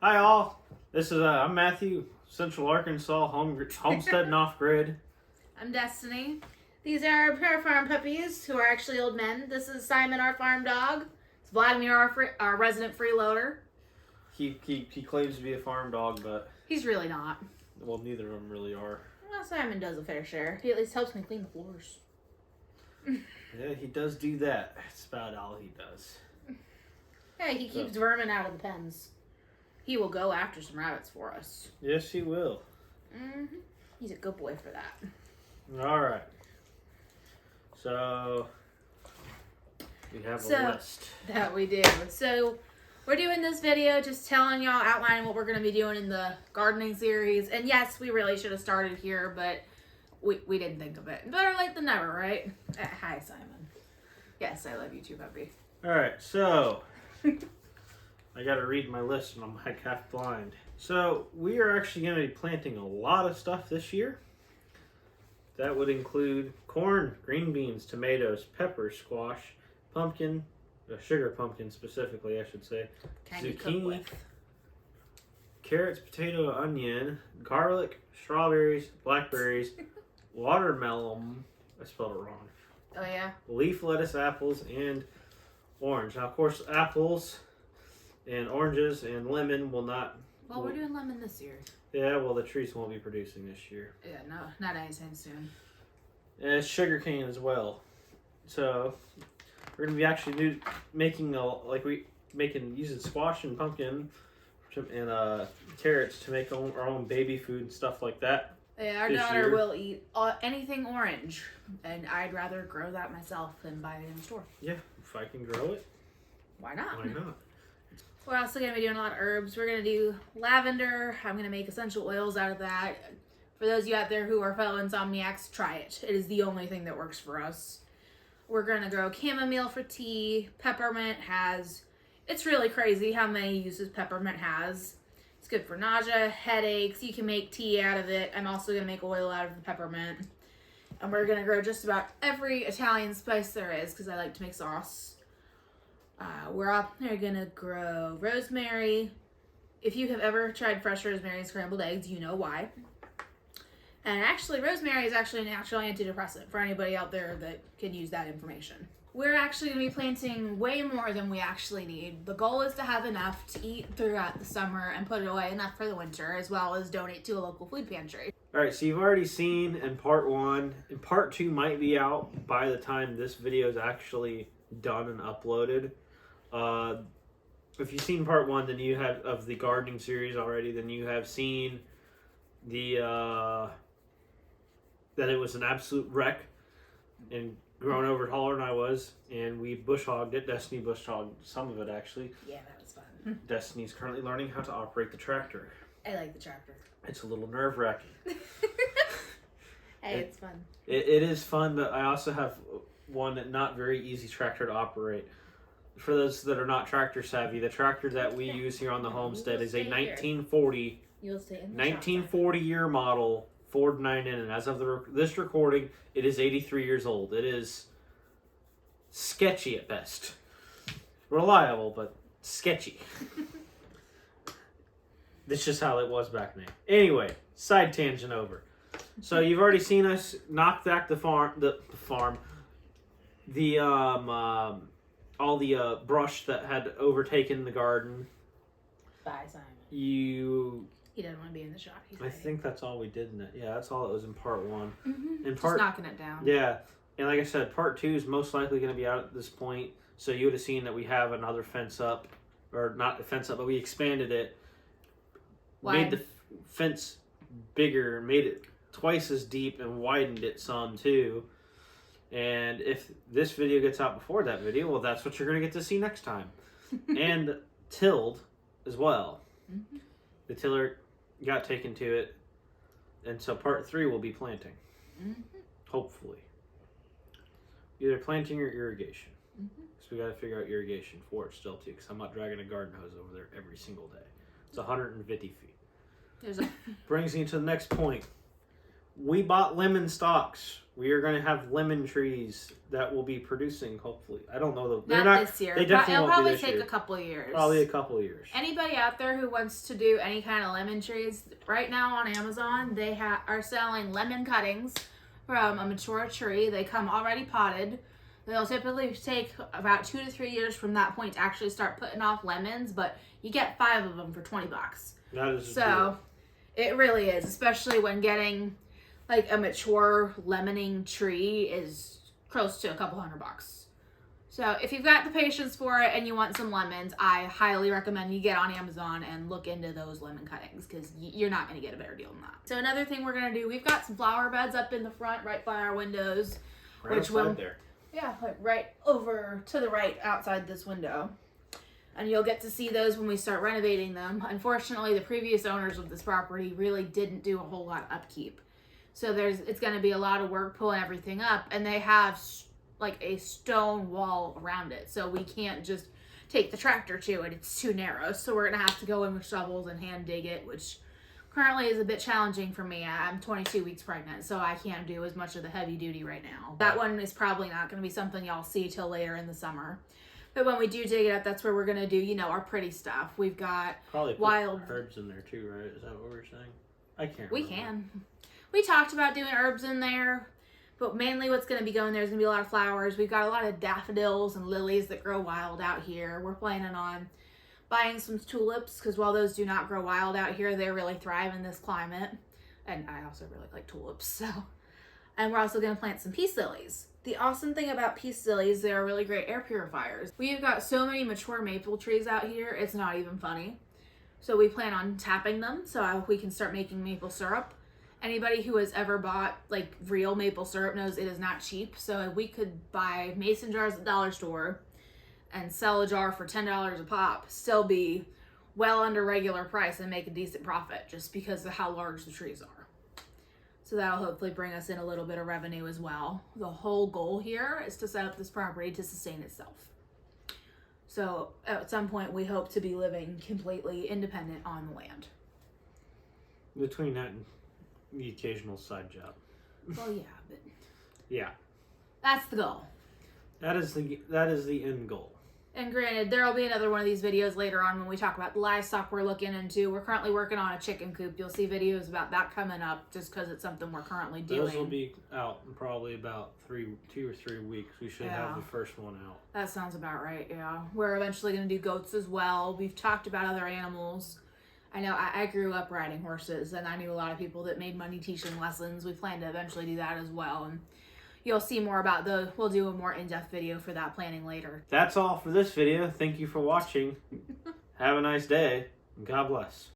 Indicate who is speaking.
Speaker 1: Hi all, this is I'm Matthew, Central Arkansas, homestead and off grid.
Speaker 2: I'm Destiny. These are our farm puppies who are actually old men. This is Simon, our farm dog. It's Vladimir, our resident freeloader.
Speaker 1: He claims to be a farm dog, but
Speaker 2: He's really not.
Speaker 1: well, neither of them really are.
Speaker 2: Well, Simon does a fair share. He at least helps me clean the floors.
Speaker 1: Yeah, he does do that. That's about all he does.
Speaker 2: Hey, he keeps vermin out of the pens. He will go after some rabbits for us.
Speaker 1: Yes, he will.
Speaker 2: He's a good boy for that.
Speaker 1: All right. So we have a list.
Speaker 2: That we do. So we're doing this video just telling y'all, outlining what we're going to be doing in the gardening series. And yes, we really should have started here, but we didn't think of it. Better late than never, right? Hi, Simon. Yes, I love you too, puppy.
Speaker 1: All right, so I got to read my list and I'm like half blind. So we are actually going to be planting a lot of stuff this year. That would include corn, green beans, tomatoes, peppers, squash, pumpkin, sugar pumpkin specifically, I should say, zucchini, carrots, potato, onion, garlic, strawberries, blackberries, watermelon, I spelled it wrong.
Speaker 2: Oh, yeah?
Speaker 1: Leaf lettuce, apples, and orange. Now, of course, apples and oranges and lemon will not...
Speaker 2: Well, we're doing lemon this year.
Speaker 1: Yeah, well, the trees won't be producing this year.
Speaker 2: Yeah, no, not anytime soon.
Speaker 1: And sugar cane as well. So we're gonna be actually using squash and pumpkin and carrots to make our own baby food and stuff like that.
Speaker 2: Yeah, our daughter will eat anything orange, and I'd rather grow that myself than buy it in the store.
Speaker 1: Yeah, if I can grow it,
Speaker 2: why not?
Speaker 1: Why not?
Speaker 2: We're also going to be doing a lot of herbs. We're going to do lavender. I'm going to make essential oils out of that. For those of you out there who are fellow insomniacs, try it. It is the only thing that works for us. We're going to grow chamomile for tea. Peppermint it's really crazy how many uses peppermint has. It's good for nausea, headaches. You can make tea out of it. I'm also going to make oil out of the peppermint. And we're going to grow just about every Italian spice there is because I like to make sauce. We're gonna grow rosemary. If you have ever tried fresh rosemary and scrambled eggs, you know why. And actually, rosemary is actually a natural antidepressant for anybody out there that can use that information. We're actually gonna be planting way more than we actually need. The goal is to have enough to eat throughout the summer and put it away enough for the winter, as well as donate to a local food pantry.
Speaker 1: All right, so you've already seen in part 1, and part 2 might be out by the time this video is actually done and uploaded. If you've seen part 1, then you have of the gardening series already. Then you have seen the that it was an absolute wreck and grown over taller than I was, and we bush hogged it. Destiny bush hogged some of it actually.
Speaker 2: Yeah, that was fun.
Speaker 1: Destiny's currently learning how to operate the tractor.
Speaker 2: I like the tractor.
Speaker 1: It's a little nerve-wracking.
Speaker 2: Hey, it's fun.
Speaker 1: It is fun, but I also have one not very easy tractor to operate. For those that are not tractor savvy, the tractor that we use here on the homestead is a 1940 year model Ford 9N, and as of this recording, it is 83 years old. It is sketchy at best. Reliable, but sketchy. That's just how it was back then. Anyway, side tangent over. So you've already seen us knock back all the brush that had overtaken the garden.
Speaker 2: Bye, Simon.
Speaker 1: He
Speaker 2: doesn't want to be in the shot.
Speaker 1: I think that's all we did in it. Yeah, that's all it was in part 1.
Speaker 2: In part, just knocking it down.
Speaker 1: Yeah, and like I said, part 2 is most likely going to be out at this point. So you would have seen that we have another fence up, or not a fence up, but we expanded it. Made the fence bigger, made it twice as deep, and widened it some too. And if this video gets out before that video, well, that's what you're going to get to see next time. And tilled as well. The tiller got taken to it. And so part 3 will be planting. Hopefully. Either planting or irrigation. So we got to figure out irrigation for it still too, because I'm not dragging a garden hose over there every single day. It's 150 feet. Brings me to the next point. we bought lemon stalks. We are going to have lemon trees that will be producing, hopefully. I don't know. They're
Speaker 2: not this year.
Speaker 1: They definitely
Speaker 2: It'll
Speaker 1: won't
Speaker 2: probably
Speaker 1: be this
Speaker 2: take
Speaker 1: year.
Speaker 2: a couple of years.
Speaker 1: Probably a couple of years.
Speaker 2: Anybody out there who wants to do any kind of lemon trees, right now on Amazon, they are selling lemon cuttings from a mature tree. They come already potted. They'll typically take about 2 to 3 years from that point to actually start putting off lemons, but you get 5 of them for $20.
Speaker 1: That is
Speaker 2: so it really is, especially when getting like a mature lemoning tree is close to a couple $100. So if you've got the patience for it and you want some lemons, I highly recommend you get on Amazon and look into those lemon cuttings, because you're not going to get a better deal than that. So another thing we're going to do, we've got some flower beds up in the front right by our windows.
Speaker 1: right outside there.
Speaker 2: Yeah, like right over to the right outside this window. And you'll get to see those when we start renovating them. Unfortunately, the previous owners of this property really didn't do a whole lot of upkeep. So it's going to be a lot of work pulling everything up, and they have like a stone wall around it. So we can't just take the tractor to it. It's too narrow. So we're going to have to go in with shovels and hand dig it, which currently is a bit challenging for me. I'm 22 weeks pregnant, so I can't do as much of the heavy duty right now. That one is probably not going to be something y'all see till later in the summer. But when we do dig it up, that's where we're going to do, you know, our pretty stuff. We've got
Speaker 1: probably put
Speaker 2: wild
Speaker 1: herbs in there too, right? Is that what we're saying? I can't remember.
Speaker 2: We can. We talked about doing herbs in there, but mainly what's going to be going there is going to be a lot of flowers. We've got a lot of daffodils and lilies that grow wild out here. We're planning on buying some tulips, because while those do not grow wild out here, they really thrive in this climate. And I also really like tulips, so. And we're also going to plant some peace lilies. The awesome thing about peace lilies, they are really great air purifiers. We've got so many mature maple trees out here, it's not even funny. So we plan on tapping them so we can start making maple syrup. Anybody who has ever bought like real maple syrup knows it is not cheap. So we could buy mason jars at the dollar store and sell a jar for $10 a pop, still be well under regular price and make a decent profit, just because of how large the trees are. So that'll hopefully bring us in a little bit of revenue as well. The whole goal here is to set up this property to sustain itself. So at some point we hope to be living completely independent on the land.
Speaker 1: Between that and the occasional side job.
Speaker 2: Well, yeah, but
Speaker 1: yeah,
Speaker 2: that's the goal.
Speaker 1: That is the end goal.
Speaker 2: And granted, there will be another one of these videos later on when we talk about the livestock we're looking into. We're currently working on a chicken coop. You'll see videos about that coming up, just because it's something we're currently doing.
Speaker 1: Those will be out in probably about 2 or 3 weeks. We should have the first one out.
Speaker 2: That sounds about right, yeah. We're eventually going to do goats as well. We've talked about other animals. I know I grew up riding horses, and I knew a lot of people that made money teaching lessons. We plan to eventually do that as well. And you'll see more about we'll do a more in-depth video for that planning later.
Speaker 1: That's all for this video. Thank you for watching. Have a nice day. God bless.